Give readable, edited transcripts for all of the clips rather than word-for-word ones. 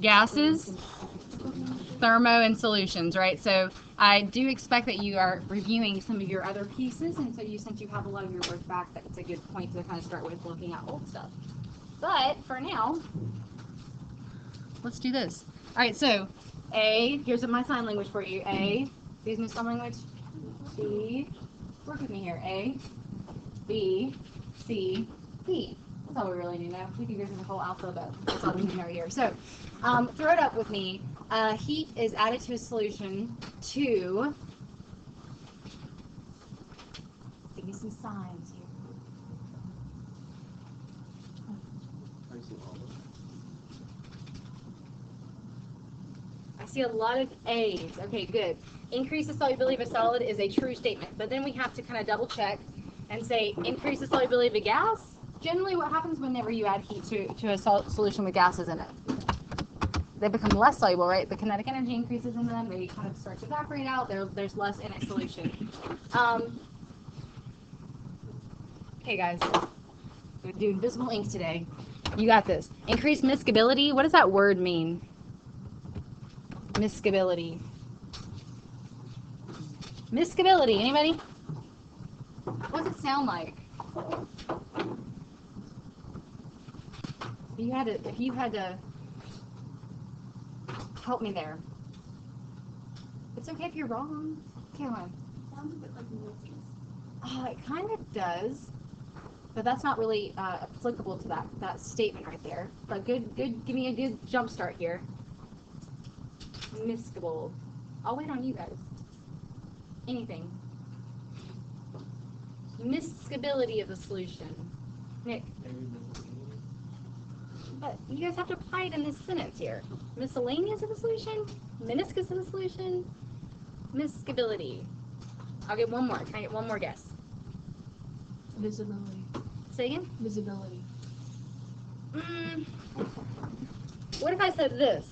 gases, thermo, and solutions, right? So I do expect that you are reviewing some of your other pieces, and so since you have a lot of your work back, that's a good point to kind of start with looking at old stuff. But for now, let's do this. All right, so A, here's my sign language for you. A, excuse me, sign language. B, work with me here. A, B, C, D. That's all we really need to know. We can go through the whole alphabet. That's all we need to know here. So, throw it up with me. Heat is added to a solution to. Give me some signs here. I see a lot of A's. Okay, good. Increase the solubility of a solid is a true statement, but then we have to kind of double check and say increase the solubility of a gas. Generally, what happens whenever you add heat to a solution with gases in it? They become less soluble, right? The kinetic energy increases in them. They kind of start to evaporate out. There's less in a solution. Okay, guys. We're doing visible ink today. You got this. Increased miscibility. What does that word mean? Miscibility. Miscibility. Anybody? What does it sound like? If you had to help me there. It's okay if you're wrong. Come on. Sounds a bit like meniscus. It kind of does, but that's not really applicable to that statement right there. But good. Give me a good jump start here. Miscible. I'll wait on you guys. Anything. Miscibility of the solution. Nick. But you guys have to apply it in this sentence here. Miscellaneous of the solution, meniscus of the solution, miscibility. I'll get one more. Can I get one more guess? Visibility. Say again? Visibility. What if I said this?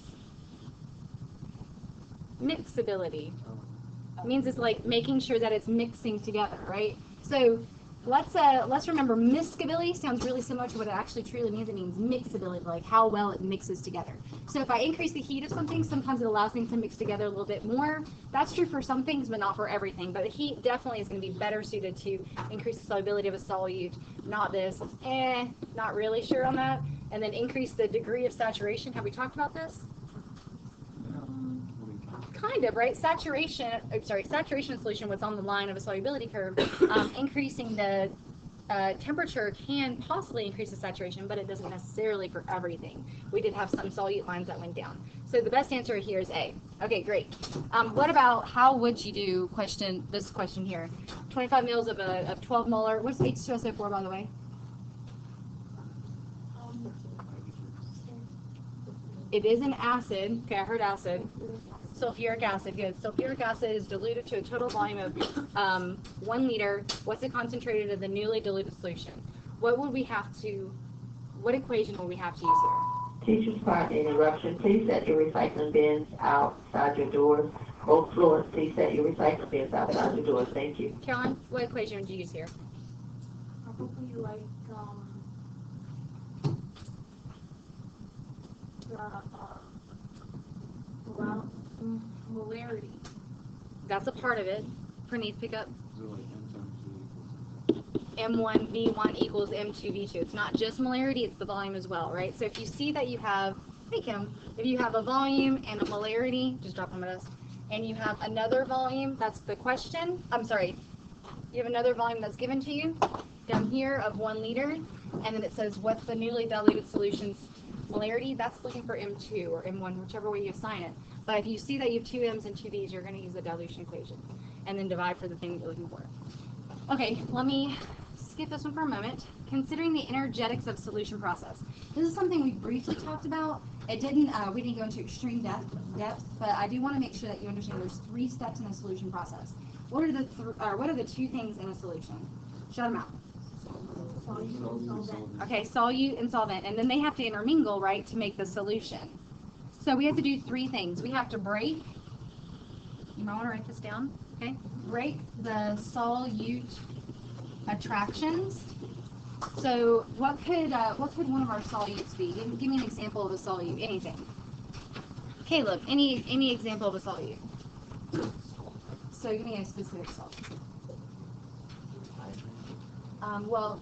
Mixability. It means it's like making sure that it's mixing together, right? So let's remember miscibility sounds really similar to what it actually truly means. It means mixability, like how well it mixes together. So if I increase the heat of something, sometimes it allows things to mix together a little bit more. That's true for some things, but not for everything. But the heat definitely is going to be better suited to increase the solubility of a solute. Not this. Not really sure on that. And then increase the degree of saturation. Have we talked about this? Kind of, right? Saturation solution, what's on the line of a solubility curve, increasing the temperature can possibly increase the saturation, but it doesn't necessarily for everything. We did have some solute lines that went down. So the best answer here is A. Okay, great. What about how would you do this question here? 25 mils of 12 molar. What's H2SO4, by the way? It is an acid. Okay, I heard acid. Sulfuric acid, good. Sulfuric acid is diluted to a total volume of 1 liter. What's it concentrated in the newly diluted solution? What equation would we have to use here? Teachers, pardon the interruption. Please set your recycling bins outside your doors. Both floors, please set your recycling bins outside your doors. Thank you. Caroline, what equation would you use here? Probably like molarity. That's a part of it. Praneeth, pick up. M1V1 equals M2V2. It's not just molarity, it's the volume as well, right? So if you see that you have, hey Kim, if you have a volume and a molarity, just drop them at us, and you have another volume, that's the question. I'm sorry, you have another volume that's given to you down here of 1 liter, and then it says what's the newly diluted solution's molarity? That's looking for M2 or M1, whichever way you assign it. But if you see that you have 2 M's and 2 V's, you're going to use the dilution equation and then divide for the thing that you're looking for. Okay, let me skip this one for a moment. Considering the energetics of solution process. This is something we briefly talked about. We didn't go into extreme depth, but I do want to make sure that you understand there's 3 steps in a solution process. What are the 2 things in a solution? Shout them out. Okay, solute and solvent, and then they have to intermingle, right, to make the solution. So we have to do 3 things. We have to break. You might want to write this down. Okay, break the solute attractions. So what could one of our solutes be? Give me an example of a solute. Anything. Caleb, any example of a solute? So give me a specific salt. Well,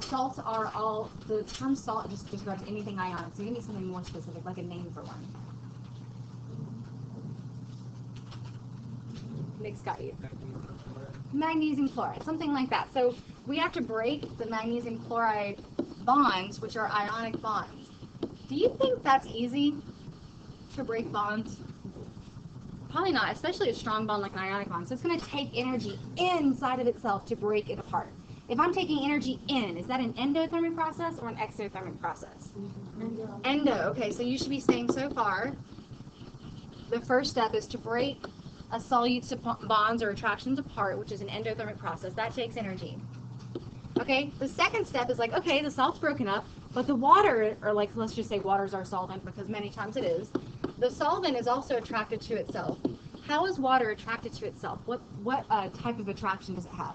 salts are all, the term salt just describes anything ionic. So give me something more specific, like a name for one. Nick's got you. Magnesium chloride, something like that. So we have to break the magnesium chloride bonds, which are ionic bonds. Do you think that's easy to break bonds? Probably not, especially a strong bond like an ionic bond. So it's going to take energy inside of itself to break it apart. If I'm taking energy in, is that an endothermic process or an exothermic process? Endo. Okay, so you should be saying so far, the first step is to break a solute's bonds or attractions apart, which is an endothermic process. That takes energy. Okay, the second step is like, okay, the salt's broken up, but the water, or like, let's just say water is our solvent because many times it is, the solvent is also attracted to itself. How is water attracted to itself? What type of attraction does it have?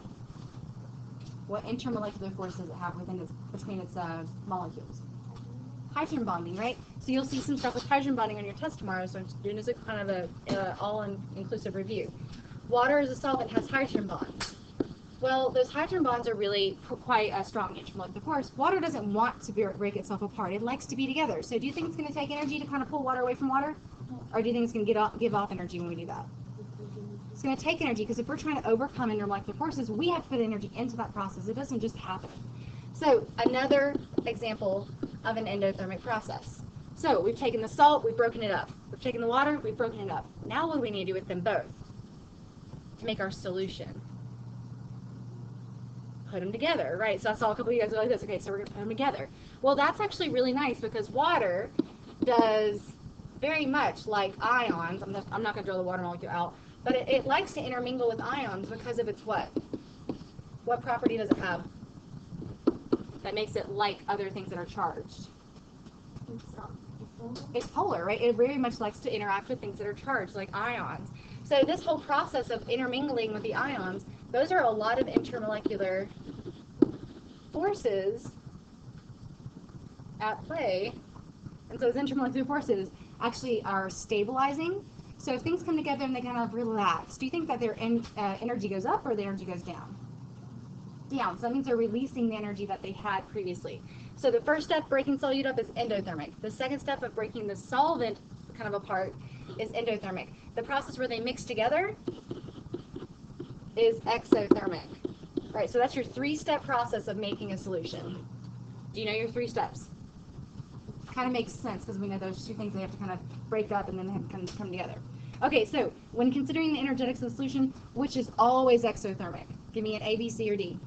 What intermolecular force does it have between its molecules? Hydrogen bonding, right? So you'll see some stuff with hydrogen bonding on your test tomorrow, so I'm doing this as kind of a all-inclusive review. Water as a solvent has hydrogen bonds. Well, those hydrogen bonds are really quite a strong intermolecular force. Water doesn't want to break itself apart. It likes to be together. So do you think it's going to take energy to kind of pull water away from water? Or do you think it's going to give off energy when we do that? It's going to take energy because if we're trying to overcome intermolecular forces, we have to put energy into that process. It doesn't just happen. So another example of an endothermic process. So we've taken the salt, we've broken it up. We've taken the water, we've broken it up. Now what do we need to do with them both to make our solution? Put them together, right? So I saw a couple of you guys go like this. Okay, so we're going to put them together. Well, that's actually really nice because water does very much like ions. I'm not going to draw the water molecule out, but it likes to intermingle with ions because of its what? What property does it have that makes it like other things that are charged? It's polar, right? It very much likes to interact with things that are charged, like ions. So this whole process of intermingling with the ions, those are a lot of intermolecular forces at play. And so those intermolecular forces actually are stabilizing. So if things come together and they kind of relax, do you think that their energy goes up or the energy goes down? Down. So that means they're releasing the energy that they had previously. So the first step, breaking solute up, is endothermic. The second step of breaking the solvent kind of apart is endothermic. The process where they mix together is exothermic. All right, so that's your three-step process of making a solution. Do you know your three steps? Kind of makes sense because we know those two things they have to kind of break up and then they have to come together. Okay, so when considering the energetics of the solution, which is always exothermic? Give me an A, B, C, or D.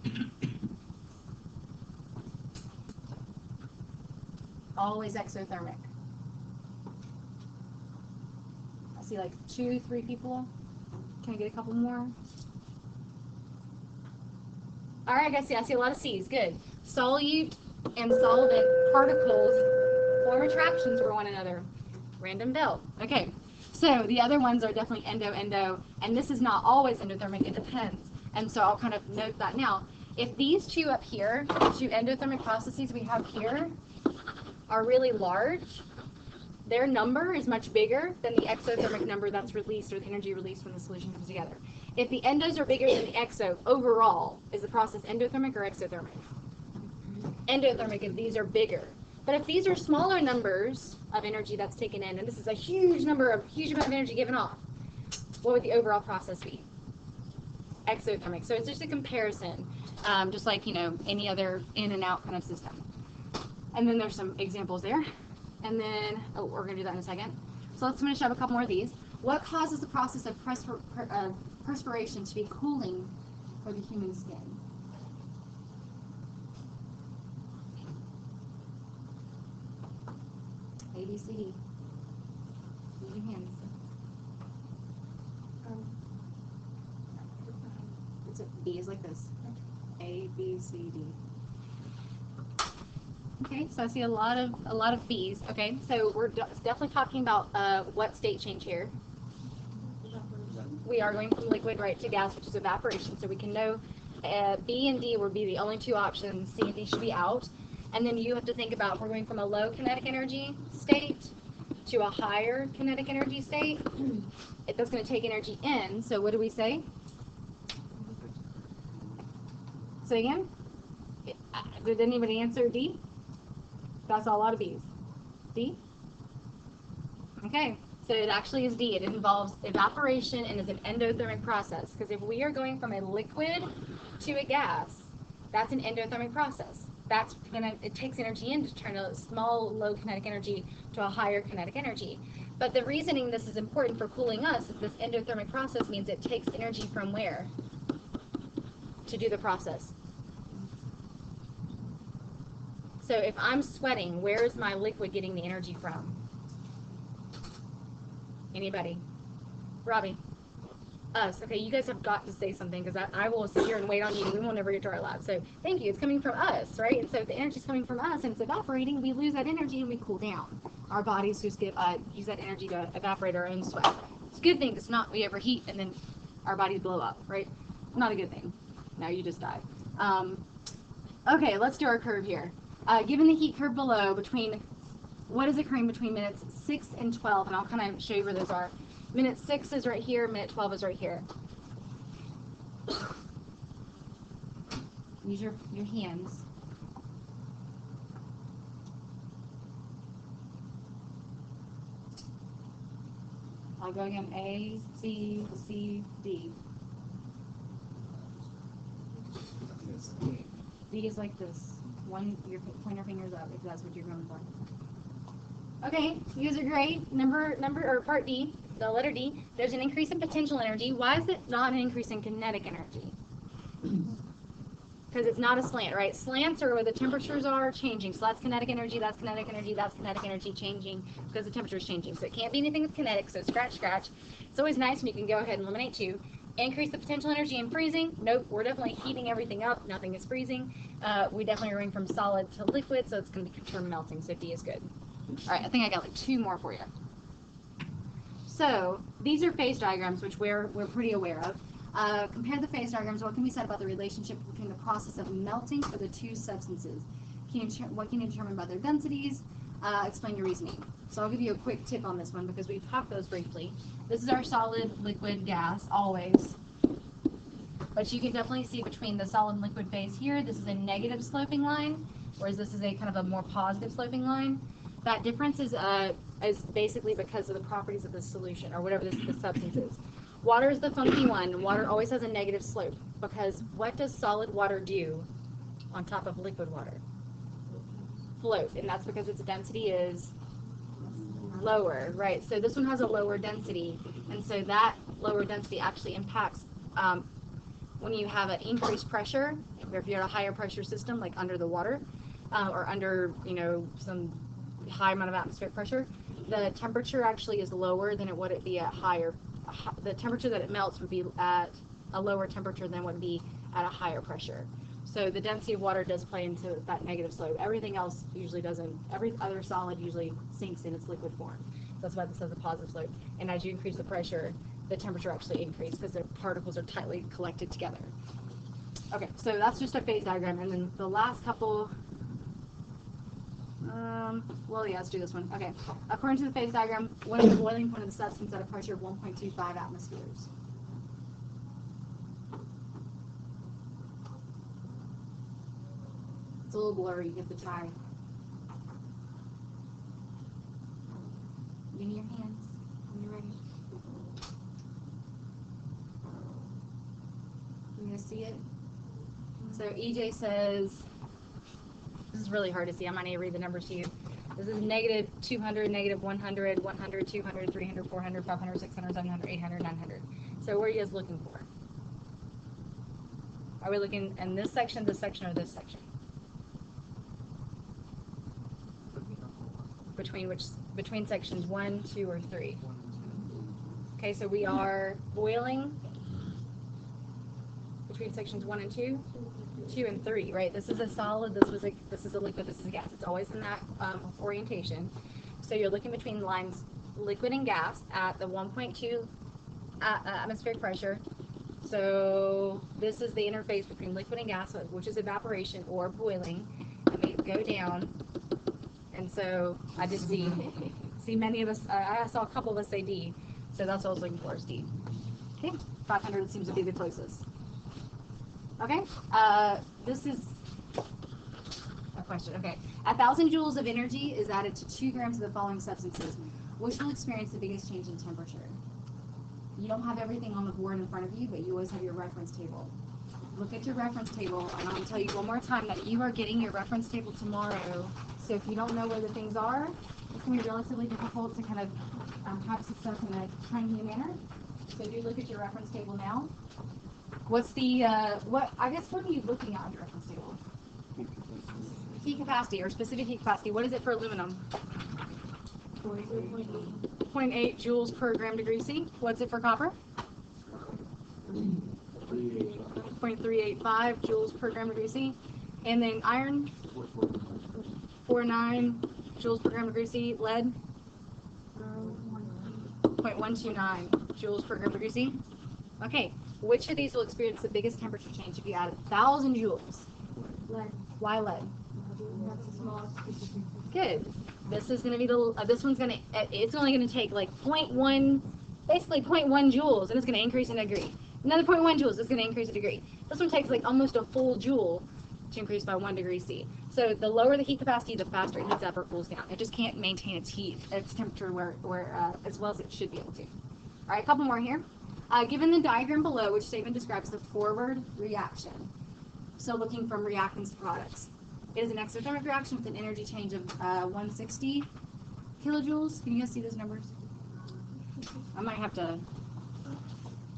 Always exothermic. I see like 2, 3 people. Can I get a couple more? All right, guys, I see a lot of C's. Good. Solute and solvent particles form attractions for one another. Random belt. Okay, so the other ones are definitely endo, and this is not always endothermic. It depends. And so I'll kind of note that now. If these two up here, the two endothermic processes we have here, are really large, their number is much bigger than the exothermic number that's released, or the energy released when the solution comes together. If the endos are bigger than the exo, overall, is the process endothermic or exothermic? Endothermic if these are bigger. But if these are smaller numbers of energy that's taken in, and this is a huge amount of energy given off, what would the overall process be? Exothermic. So it's just a comparison, just like, any other in and out kind of system. And then there's some examples there. And then, we're going to do that in a second. So let's finish up a couple more of these. What causes the process of perspiration to be cooling for the human skin? A, B, C, D. Use your hands. It's B is like this. A, B, C, D. Okay, so I see a lot of B's. Okay, so we're definitely talking about what state change here. We are going from liquid right to gas, which is evaporation. So we can know B and D would be the only two options. C and D should be out. And then you have to think about if we're going from a low kinetic energy state to a higher kinetic energy state, that's going to take energy in. So what do we say? Say again? Did anybody answer D? That's a lot of B's. D? Okay, so it actually is D. It involves evaporation and is an endothermic process. Because if we are going from a liquid to a gas, that's an endothermic process. It takes energy in to turn a small low kinetic energy to a higher kinetic energy. But the reasoning this is important for cooling us is this endothermic process means it takes energy from where to do the process. So if I'm sweating, where is my liquid getting the energy from? Anybody? Robbie? Us. Okay, you guys have got to say something because I will sit here and wait on you. We won't ever get to our lab. So thank you. It's coming from us, right? And so if the energy is coming from us and it's evaporating, we lose that energy and we cool down. Our bodies just use that energy to evaporate our own sweat. It's a good thing. It's not we overheat and then our bodies blow up, right? Not a good thing. No, you just die. Okay, let's do our curve here. Given the heat curve below, what is occurring between minutes 6 and 12, and I'll kind of show you where those are. Minute 6 is right here, minute 12 is right here. Use your hands. I'll go again, A, C, C, D. D is like this. Your pointer fingers up if that's what you're going for. Okay, you guys are great. Part D, the letter D, there's an increase in potential energy. Why is it not an increase in kinetic energy? Because it's not a slant, right? Slants are where the temperatures are changing. So that's kinetic energy, that's kinetic energy, that's kinetic energy changing because the temperature is changing. So it can't be anything that's kinetic, so scratch. It's always nice when you can go ahead and eliminate 2. Increase the potential energy in freezing. Nope, we're definitely heating everything up. Nothing is freezing. We definitely are going from solid to liquid, so it's going to be melting, so D is good. All right, I think I got like 2 more for you. So these are phase diagrams, which we're pretty aware of. Compare the phase diagrams. What can be said about the relationship between the process of melting for the 2 substances? What can you determine by their densities? Explain your reasoning. So I'll give you a quick tip on this one because we've talked those briefly. This is our solid, liquid, gas, always. But you can definitely see between the solid and liquid phase here, this is a negative sloping line, whereas this is a kind of a more positive sloping line. That difference is basically because of the properties of the solution or whatever the substance is. Water is the funky one. Water always has a negative slope because what does solid water do on top of liquid water? Float, and that's because its density is lower, right? So this one has a lower density, and so that lower density actually impacts when you have an increased pressure, or if you're at a higher pressure system, like under the water, or under, some high amount of atmospheric pressure, the temperature actually is lower than it would be at higher. The temperature that it melts would be at a lower temperature than would be at a higher pressure. So the density of water does play into that negative slope. Everything else usually doesn't. Every other solid usually sinks in its liquid form. That's why this has a positive slope. And as you increase the pressure, the temperature actually increases because the particles are tightly collected together. Okay, so that's just a phase diagram. And then the last couple, let's do this one. Okay, according to the phase diagram, what is the boiling point of the substance at a pressure of 1.25 atmospheres? It's a little blurry, you have to try. Give me your hands when you're ready. You gonna see it? So EJ says, this is really hard to see. I might need to read the numbers to you. This is negative 200, negative 100, 100, 200, 300, 400, 500, 600, 700, 800, 900. So what are you guys looking for? Are we looking in this section, or this section? Between sections 1, 2, or 3? Okay, so we are boiling between sections 1 and 2, 2 and 3, right? This is a solid, this is a liquid, this is a gas. It's always in that orientation. So you're looking between lines liquid and gas at the 1.2 atmospheric pressure. So this is the interface between liquid and gas, which is evaporation or boiling, and they go down. And so I just see many of us, I saw a couple of us say D, so that's what I was looking for is D. Okay, 500 seems to be the closest. Okay, this is a question. Okay, 1,000 joules of energy is added to 2 grams of the following substances, which will experience the biggest change in temperature. You don't have everything on the board in front of you, but you always have your reference table. Look at your reference table, and I'm going to tell you one more time that you are getting your reference table tomorrow. So if you don't know where the things are, it's going to be relatively difficult to kind of have success in a timely manner. So do look at your reference table now. What's the, what are you looking at on your reference table? Heat capacity, or specific heat capacity. What is it for aluminum? 0.8 joules per gram degree C. What's it for copper? 0.385 joules per gram degree C. And then iron? 0.49 joules per gram degree C. Lead? 0.129 joules per gram degree C. Okay, which of these will experience the biggest temperature change if you add 1,000 joules? Lead. Why lead? That's the smallest. Good. This is going to be the, this one's going to, it's only going to take like 0.1, basically 0.1 joules, and it's going to increase in a degree. Another 0.1 joules is going to increase a degree. This one takes like almost a full joule to increase by 1 degree C. So the lower the heat capacity, the faster it heats up or cools down. It just can't maintain its heat, its temperature where as well as it should be able to. All right, a couple more here. Given the diagram below, which statement describes the forward reaction? So looking from reactants to products. It is an exothermic reaction with an energy change of 160 kilojoules. Can you guys see those numbers? I might have to,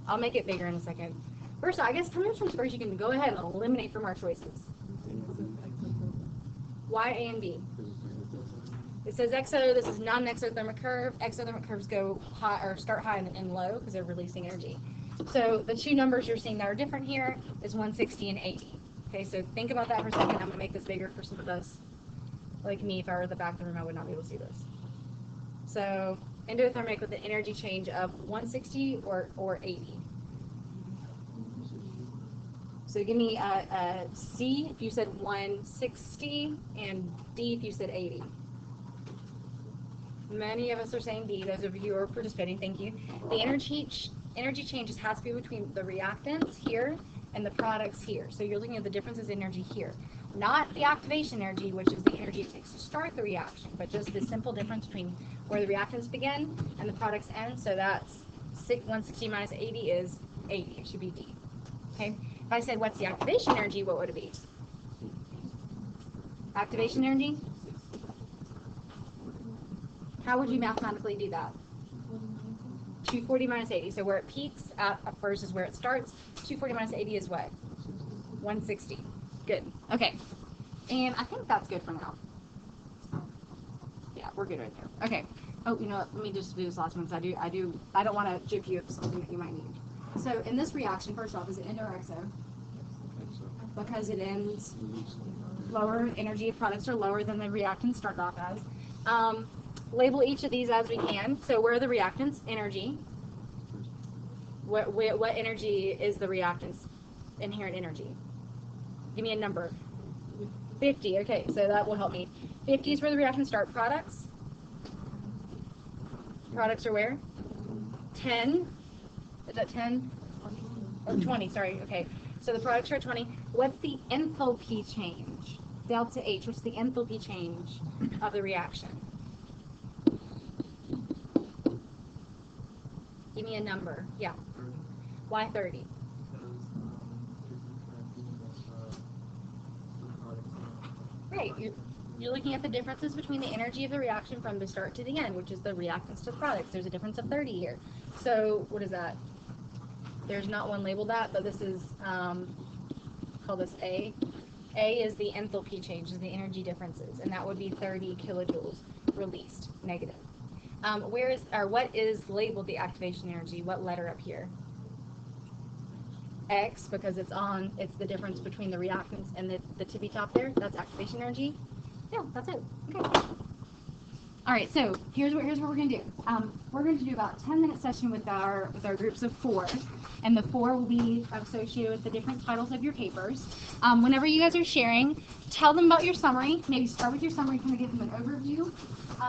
I'll make it bigger in a second. First, I guess coming from first, you can go ahead and eliminate from our choices. Why A and B? It says exo, this is not an exothermic curve. Exothermic curves go high or start high and end low because they're releasing energy. So the two numbers you're seeing that are different here is 160 and 80. Okay, so think about that for a second. I'm going to make this bigger for some of us. Like me, if I were at the back of the room, I would not be able to see this. So endothermic with an energy change of 160 or 80. So give me C if you said 160 and D if you said 80. Many of us are saying D. Those of you who are participating, thank you. The energy changes has to be between the reactants here and the products here. So you're looking at the differences in energy here. Not the activation energy, which is the energy it takes to start the reaction, but just the simple difference between where the reactants begin and the products end. So that's 160 minus 80 is 80. It should be D. Okay. If I said what's the activation energy, what would it be? Activation energy? How would you mathematically do that? 240 minus 80. So where it peaks at first is where it starts. 240 minus 80 is what? 160. Good. Okay. And I think that's good for now. Yeah, we're good right there. Okay. Oh, you know what? Let me just do this last one because I don't want to jip you of something that you might need. So in this reaction, first off, is it endo or exo? Because it ends lower, energy of products are lower than the reactants start off as. Label each of these as we can. So where are the reactants? Energy. What energy is the reactant's inherent energy? Give me a number. 50. Okay, so that will help me. 50 is where the reactants start. Products. Products are where? 10. Is that 10? Or 20, sorry. Okay. So the products are at 20. What's the enthalpy change? Delta H. What's the enthalpy change of the reaction? Give me a number. Yeah. Why 30? Right. You're looking at the differences between the energy of the reaction from the start to the end, which is the reactants to the products. There's a difference of 30 here. So what is that? There's not one labeled that, but this is, call this A. A is the enthalpy change, is the energy differences, and that would be 30 kilojoules released, negative. What is labeled the activation energy? What letter up here? X, because it's the difference between the reactants and the tippy top there. That's activation energy. Yeah, that's it. Okay. All right, so here's what we're gonna do. We're going to do about 10-minute session with our groups of 4, and the 4 will be associated with the different titles of your papers. Whenever you guys are sharing, tell them about your summary. Maybe start with your summary, kind of give them an overview.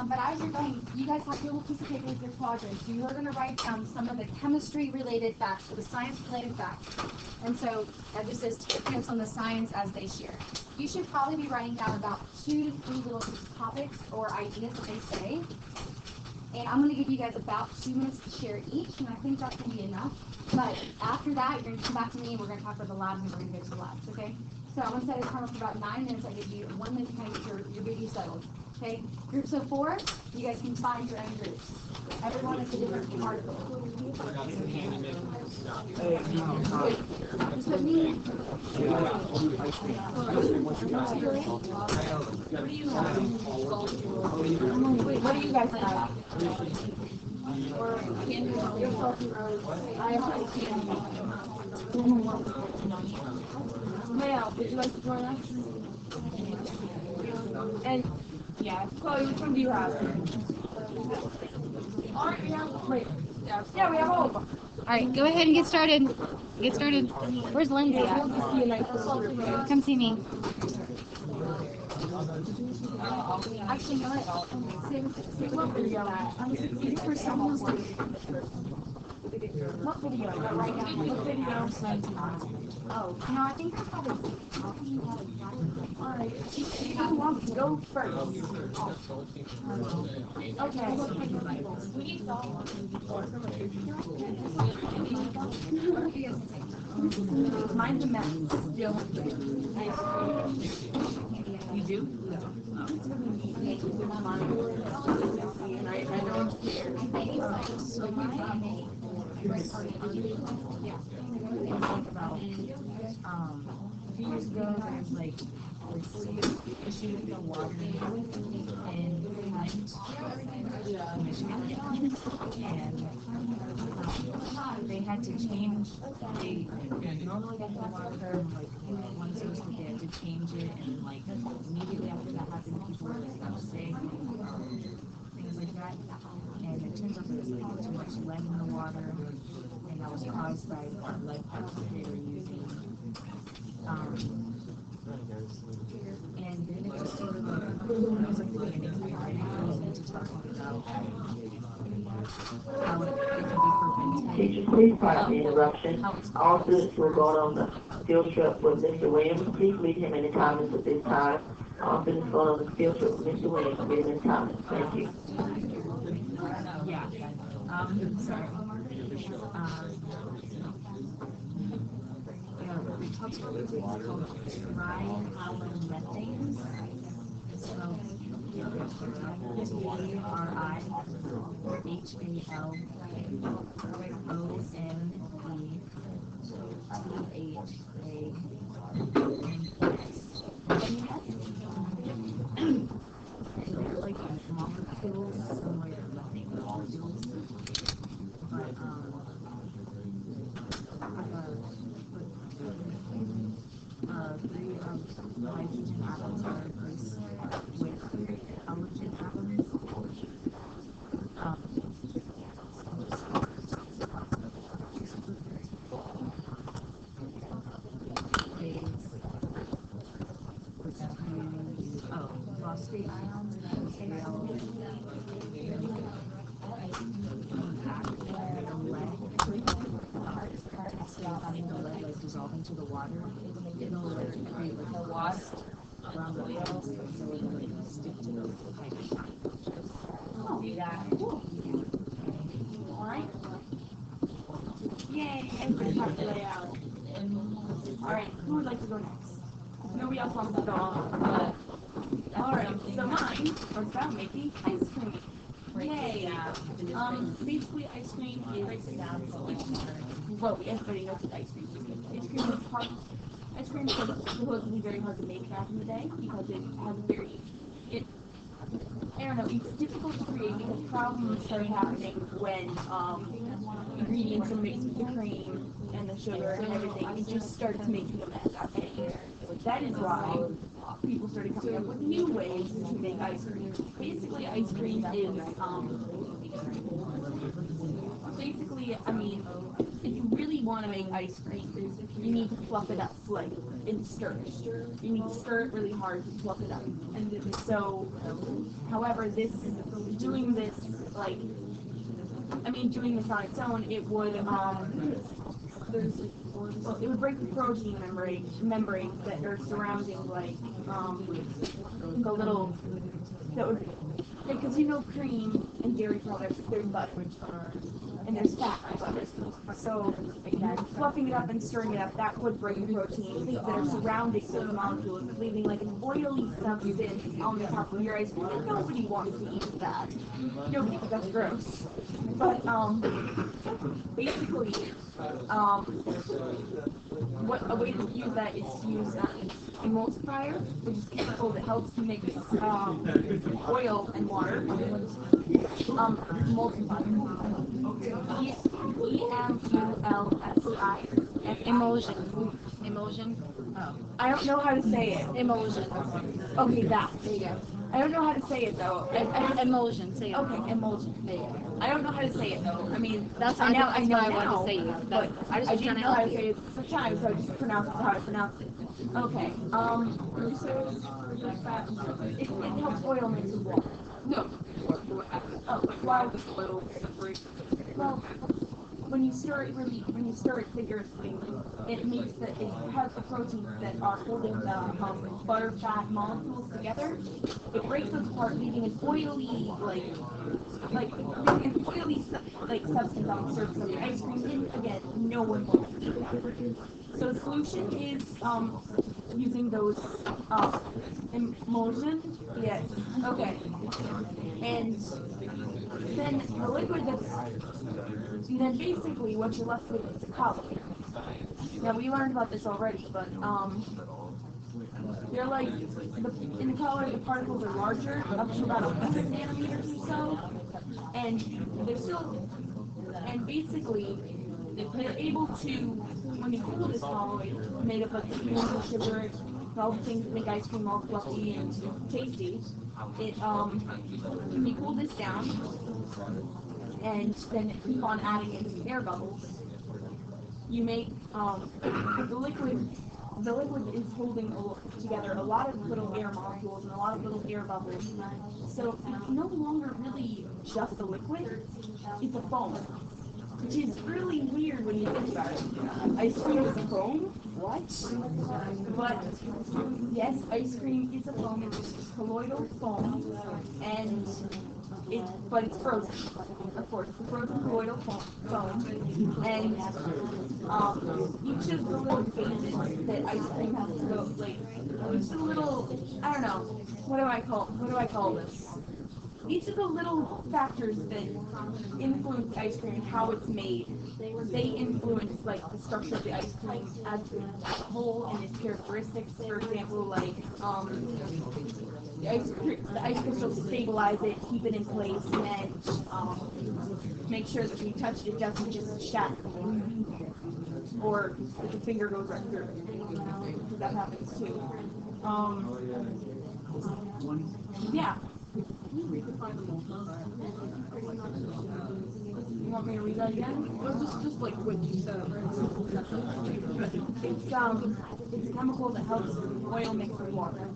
But as you're going, you guys have your little piece of paper with your quadrants. So you are going to write some of the chemistry-related facts, or the science-related facts. And so that just says take notes on the science as they share. You should probably be writing down about 2 to 3 little topics or ideas that they say. And I'm going to give you guys about 2 minutes to share each, and I think that can be enough. But after that, you're going to come back to me, and we're going to talk about the labs, and we're going to go to the labs, okay? So I'm going to set a timer for about 9 minutes. I give you 1 minute to kind of get your biggie settled, okay? Groups of 4, you guys can find your own groups. Everyone is a different particle. Just put me in. Wait, what do you guys have? Maya, would you like to join us? And yeah, Chloe, which one do you have? Wait. Yeah, we have all of them. All right, go ahead and get started. Get started. Where's Lindsay at? Come see me. Actually, you know what? What video? For someone who's what video? Right now. What video? Oh, no, I think that's probably. Alright. You want to go first? Okay. Mine's a mess. You do? A few years ago, there was like this issue with the water in Michigan, and they had to change. They normally get the water like one source, but they had to change it, and like immediately after that happened, people were like sick, things like that. And it turns out there was like too much lead in the water, and that was caused by lead pipes that they were using. And then it just sort of like, it was like the beginning of into talking about how it can be prevented. Teacher, please pardon the interruption. All students who are going on the field trip with Mr. Williams, please read him in the comments at this time. All students going on the field trip with Mr. Williams, read him in the comments. Thank you. Yeah. Sorry. We talked about this called tri-halomethane. So, like molecules similar to methane molecules, but three of the hydrogen atoms are replaced with halogen atoms. Phosphate ions and the lead like dissolve into the water, it'll create like a wasp around the whales, so it'll like stick to the hydrogen. Do that. Alright. Yay, everybody has to lay out. Alright, who would like to go next? Nobody else wants to go on, but alright, so mine was about making ice cream. Yay! Basically ice cream is well, everybody knows what ice cream is. Ice cream was supposedly very hard to make back in the day because it has a very I don't know, it's difficult to create because problems start happening when ingredients are mixed with the cream and the sugar and everything. It just starts making a mess. Okay? So that is why people started coming up with new ways to make ice cream. Basically, ice cream is basically, I mean, if you really want to make ice cream, you need to fluff it up, like, and stir it. You need to stir it really hard to fluff it up. And so, however, doing this, like, I mean, doing this on its own, it would, it would break the protein membranes that are surrounding, like, the little, that would, because you know cream and dairy products, there's butter, and there's fat in butter. So, fluffing it up and stirring it up, that would break the proteins that are surrounding those molecules, leaving like an oily substance on the top of your ice cream. And nobody wants to eat that. Nobody, because that's gross. But, basically, a way to use that is to use an emulsifier, which is a chemical that helps mix oil and water. Emulsifier. E-M-U-L-S-I. Emulsion. Emulsion. Oh. I don't know how to say it. Emulsion. Okay, that. There you go. I don't know how to say it though. Emulsion. Say it. Okay, emulsion. There you go. I don't know how to say it though. I mean, That's I know why I wanted now, to say it. but I just I was trying didn't to know how help to say you. it the first time, so I just pronounced how to pronounce it. Okay. It helps oil mix with water. No. Oh, well, when you stir it vigorously, it makes it has the proteins that are holding the butter fat molecules together. It breaks those apart, leaving an oily substance on the surface of the ice cream. And again, no one wants to eat that. So the solution is using those emulsion. Yes. Okay. And then the liquid then basically what you're left with is a colloid. Now we learned about this already, but they're like in the colloid the particles are larger, up to about 100 nanometers or so, and they're still, and basically they're able to, when you cool this colloid made up of sweeteners, sugar, and all the things that make ice cream all fluffy and tasty, it when you cool this down and then keep on adding in air bubbles, you make the liquid is holding together a lot of little air molecules and a lot of little air bubbles. So it's no longer really just a liquid, it's a foam. Which is really weird when you think about it. Ice cream is a foam? What? But yes, ice cream is a foam. It's a colloidal foam, and but it's frozen. Of course, it's a frozen colloidal foam, and each of the little phases that ice cream has to go, like each of the little, I don't know, what do I call this? Each of the little factors that influence ice cream and how it's made, they influence like the structure of the ice cream as a whole and its characteristics. For example, like the ice crystals stabilize it, keep it in place, and make sure that when you touch it, it doesn't just shatter, or if the finger goes right through it. Because that happens too. Yeah. You want me to read that again? Or just like what you said. It's a chemical that helps oil mix with water.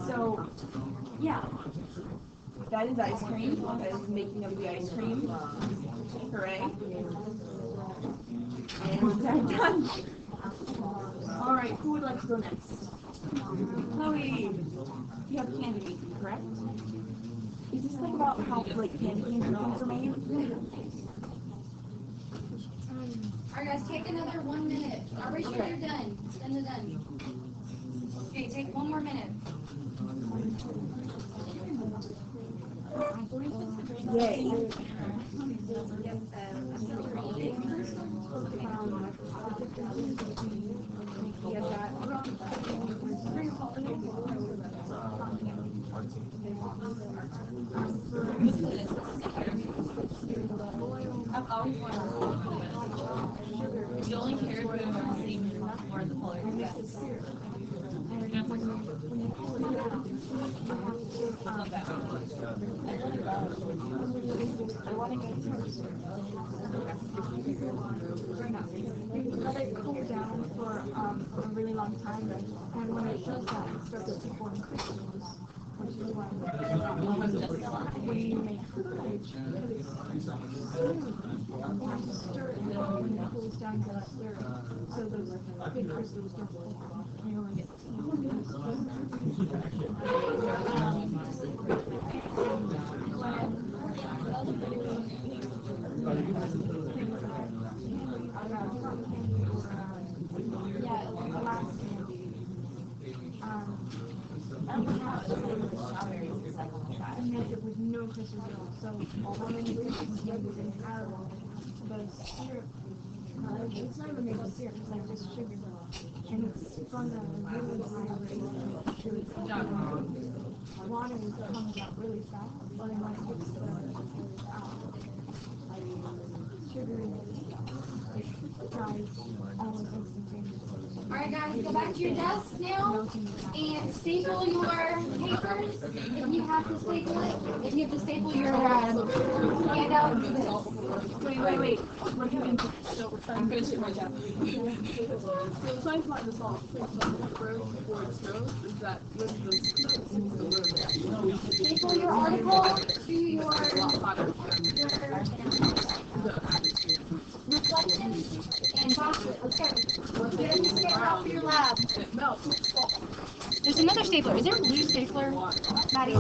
So, yeah. That is ice cream. That is the making of the ice cream. Hooray. And I'm done. Alright, who would like to go next? Chloe, you have candy making, correct? Is this like about how like candy canes and things are made? Alright guys, take another 1 minute. Are we sure you're done? Then they're done. Okay, take 1 more minute. Yay. I've always wanted to the only character I've ever seen or the polar. Let it cool down for a really long time, and when it does that, it starts to form crystals, which is why when you make footage, you have to stir it when it cools down to that stir, so those big crystals don't form, and you only get and make it with no crystals at all. So all the ingredients you can have the syrup. It's not even maple syrup, it's like just sugar. And it's on a really high rate. Water comes out really fast, but unless it's the sugar it dries almost instantaneously. Alright guys, go back to your desk now and staple your papers if you have to staple it. If you have to staple your handout. Wait. We're doing so I'm finishing my job. So besides like the salt, before it snows, is that with the Staple your article to your reflections and boxes. Let's go. Get a piece of paper out for your lab. it melts. There's another stapler. Is there a blue stapler? Maddie,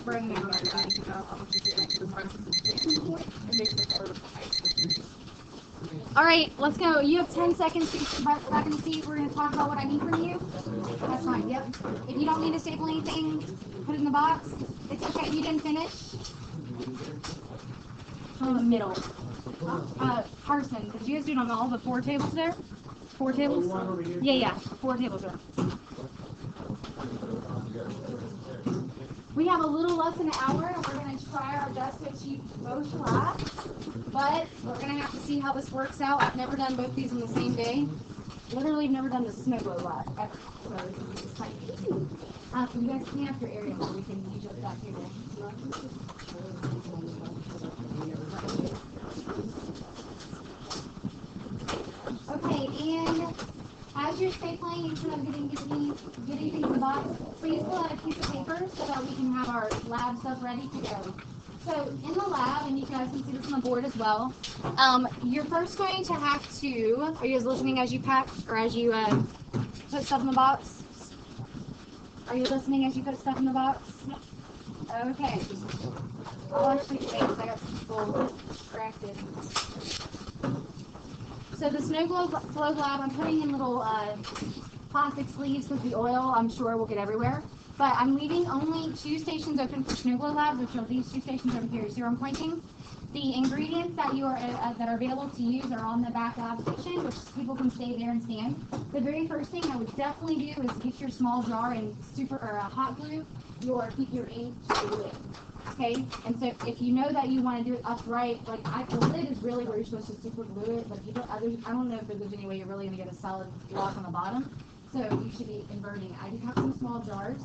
bring them. All right, let's go. You have 10 seconds to get back in the seat. We're going to talk about what I need from you. That's fine. Yep. If you don't need to staple anything, put it in the box. It's okay. You didn't finish. In the middle. Carson, did you guys do it on all the 4 tables there? 4 tables? Yeah. 4 tables there. We have a little less than an hour, and we're going to try our best to achieve both labs, but we're going to have to see how this works out. I've never done both these on the same day. Literally never done the snow globe lab ever. So this is quite easy. You guys clean up your area so we can use up that table. Okay, and as you're stapling and kind of getting things in the box, please pull out a piece of paper so that we can have our lab stuff ready to go. So in the lab, and you guys can see this on the board as well, you're first going to have to, are you guys listening as you pack or as you put stuff in the box? Are you listening as you put stuff in the box? Okay. I'll actually wait because I got some people distracted. So the snow globe lab, I'm putting in little plastic sleeves with the oil. I'm sure will get everywhere. But I'm leaving only 2 stations open for snow globe labs, which are these 2 stations over here. So I'm pointing. The ingredients that you are that are available to use are on the back lab station, which people can stay there and stand. The very first thing I would definitely do is get your small jar and hot glue keep your ink glue. Okay, and so if you know that you want to do it upright, like the lid is really where you're supposed to super glue it, but I don't know if there's any way you're really going to get a solid block on the bottom. So you should be inverting. I do have some small jars.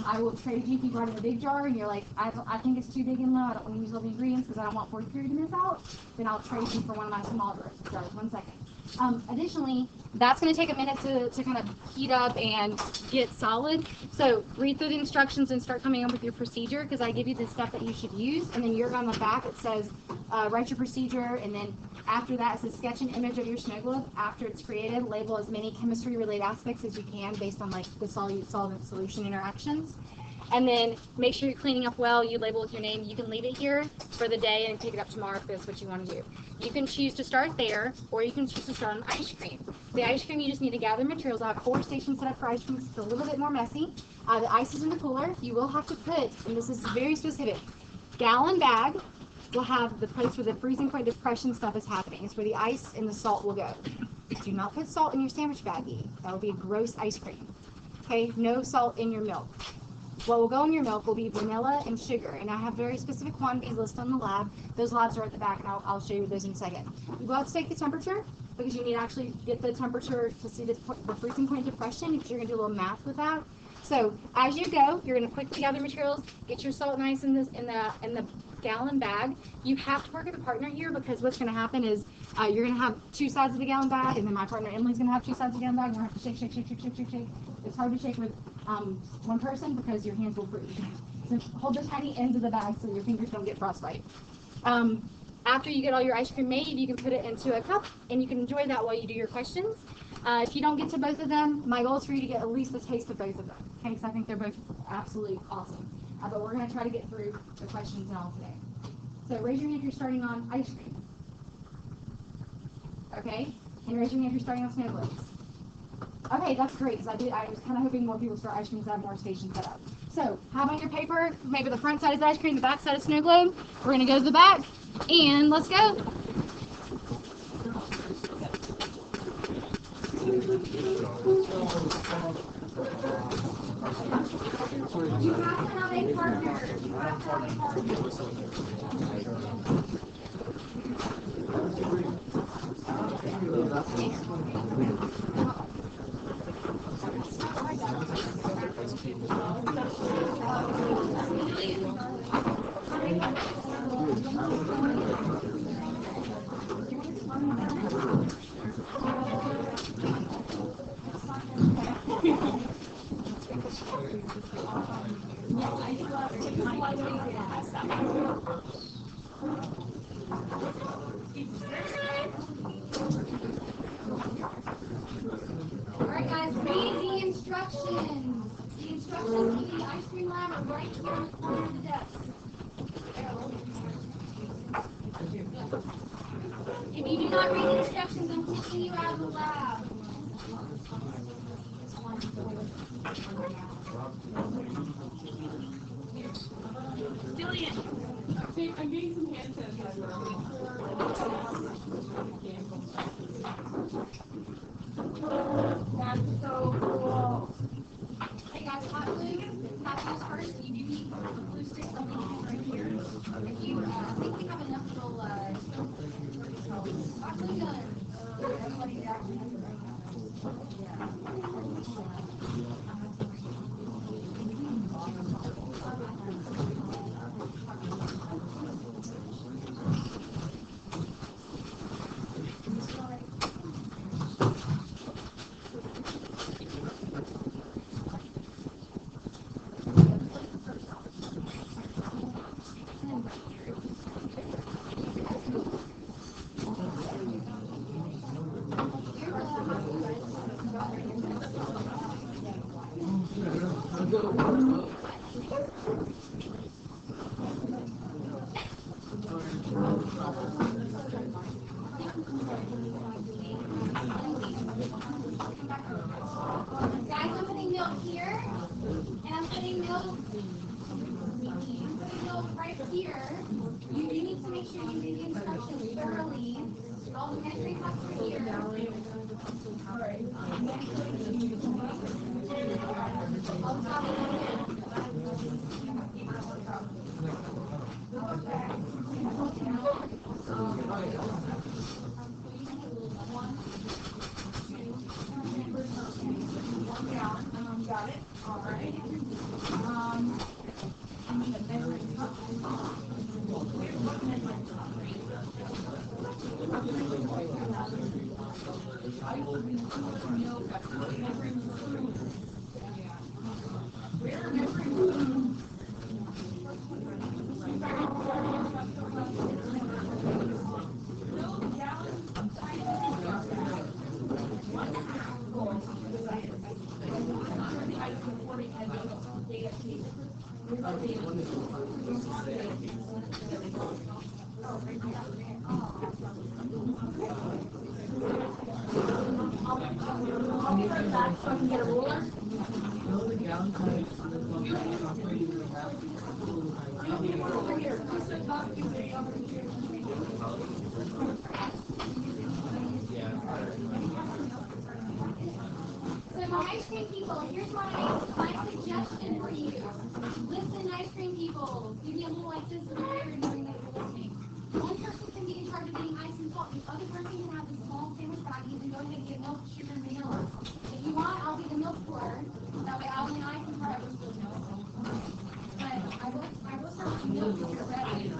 I will trade you if you brought in a big jar and you're like, I think it's too big and low. I don't want to use all the ingredients because I don't want 43 to miss out. Then I'll trade you for one of my small jars. 1 second. Additionally, that's going to take a minute to kind of heat up and get solid. So read through the instructions and start coming up with your procedure because I give you the stuff that you should use. And then you're on the back, it says write your procedure. And then after that, it says sketch an image of your snow globe. After it's created, label as many chemistry-related aspects as you can based on like the solvent-solution interactions. And then make sure you're cleaning up well. You label with your name. You can leave it here for the day and pick it up tomorrow if that's what you want to do. You can choose to start there, or you can choose to start on ice cream. The ice cream, you just need to gather materials. I have 4 stations set up for ice cream. It's a little bit more messy. The ice is in the cooler. You will have to put, and this is very specific, gallon bag will have the place where the freezing point depression stuff is happening. It's where the ice and the salt will go. Do not put salt in your sandwich baggie. That will be a gross ice cream. Okay, no salt in your milk. What will go in your milk will be vanilla and sugar, and I have very specific quantities listed on the lab. Those labs are at the back, and I'll show you those in a second. You go out to take the temperature. because you need to actually get the temperature to see the freezing point depression, because you're going to do a little math with that. So as you go, you're going to quickly gather materials, get your salt nice in the gallon bag. You have to work with a partner here, because what's going to happen is you're going to have two sides of the gallon bag, and then my partner Emily's going to have two sides of the gallon bag. We're going to have to shake, shake, shake, shake, shake, shake, shake. It's hard to shake with one person because your hands will freeze. So hold the tiny ends of the bag so your fingers don't get frostbite. After you get all your ice cream made, you can put it into a cup, and you can enjoy that while you do your questions. If you don't get to both of them, my goal is for you to get at least a taste of both of them, okay? Because I think they're both absolutely awesome. But we're going to try to get through the questions and all today. So raise your hand if you're starting on ice cream. Okay? And raise your hand if you're starting on snow globes. Okay, that's great, because I was kind of hoping more people start ice cream because I have more stations set up. So, how about your paper? Maybe the front side is ice cream, the back side is snow globe. We're going to go to the back, and let's go. You have to have a partner. You have to have a partner. Alright guys, read the instructions. The instructions to the ice cream lab are right here on the corner of the desk. If you do not read the instructions, I'm kicking you out of the lab. See, I'm getting some hand sanitizer. That's so cool. Hey guys, hot glue. Hot glue's first. You do need glue sticks. I'll be using right here. If you, I think we have enough little hot glue gun. That's what he's actually doing right now. Guys, I'm putting milk here, and I'm putting milk right here. You do need to make sure you read the instructions thoroughly. All the measuring cups are here. Got it? All right. I'll be right back so I can get a ruler. Over here. So my ice cream people, here's my suggestion for you. Listen, ice cream people. Give me a little like this over here and knowing that you're listening. One person can be in charge of getting ice and salt. The other person can have the small sandwich bag you can go ahead and get milk, sugar, and vanilla. If you want, I'll be the milk pourer. That way, only I can pour everything milk. But I will start with milk if you're ready.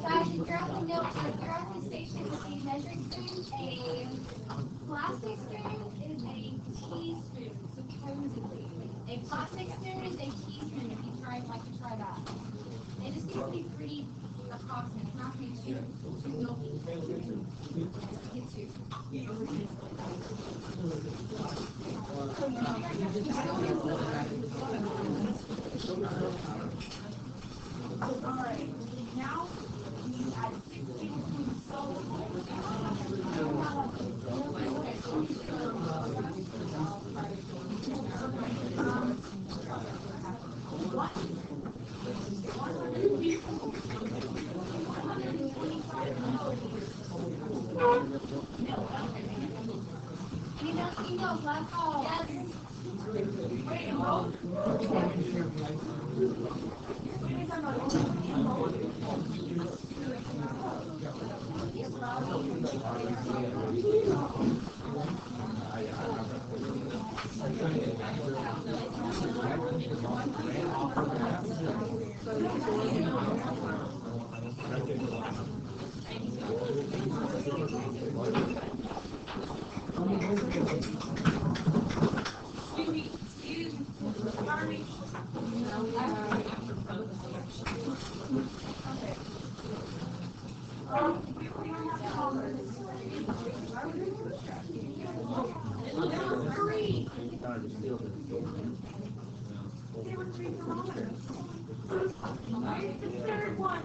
Guys, if you're at the milk, if you're at the station with the measuring spoon, a plastic spoon is a teaspoon, supposedly. A plastic spoon is a teaspoon if you like to try that. It just needs to be pretty approximate. It's not going to be too milky. Get two. Alright, now you add 6 tablespoons of salt. Anything else? Last call. Yes. Third one,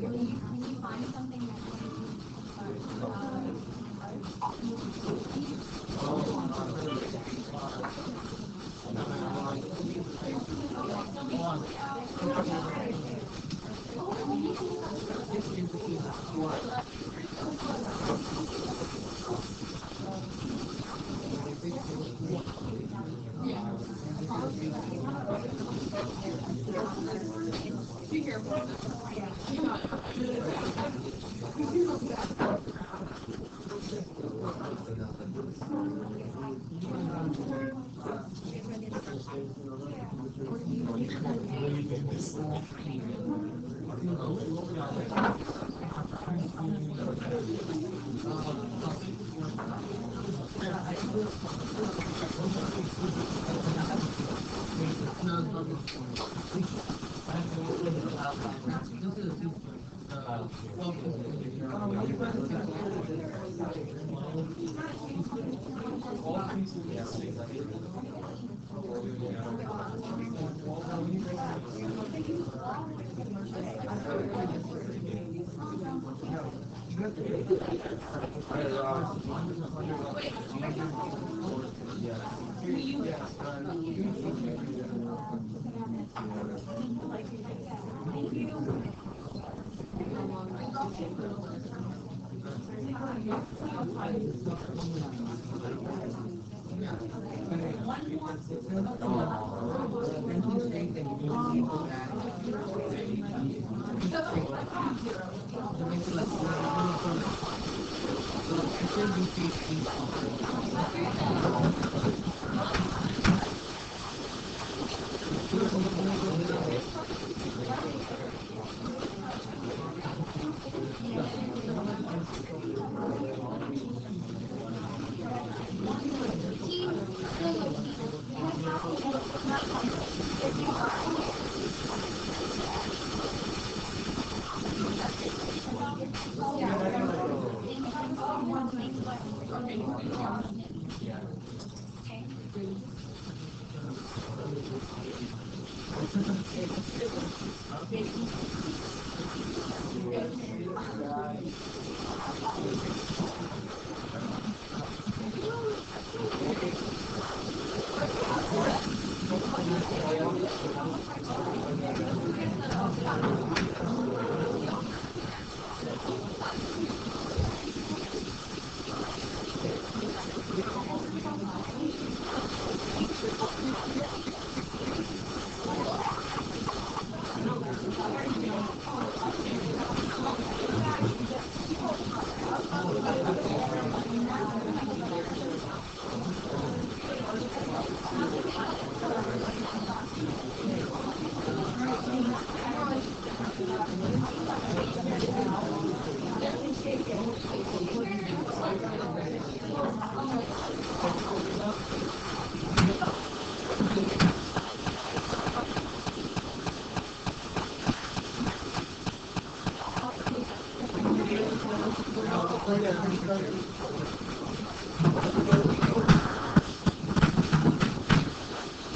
Can you find something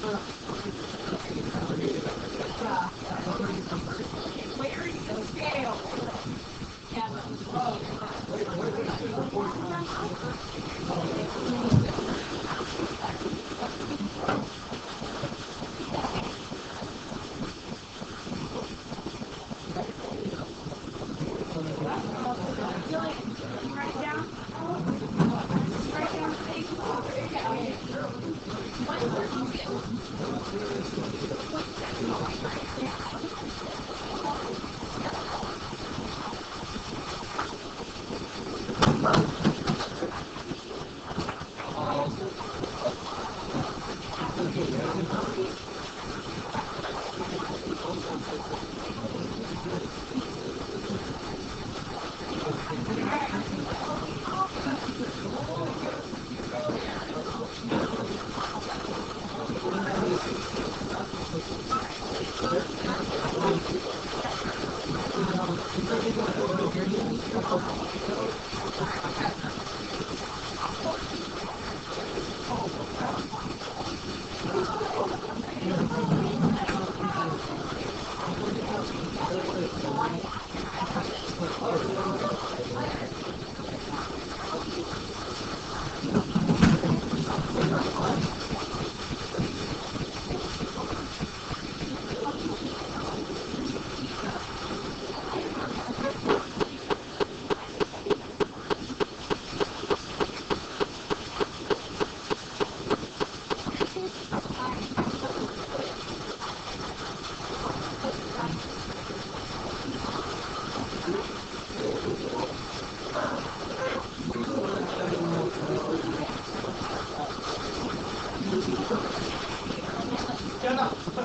Where is the scale? Stand up.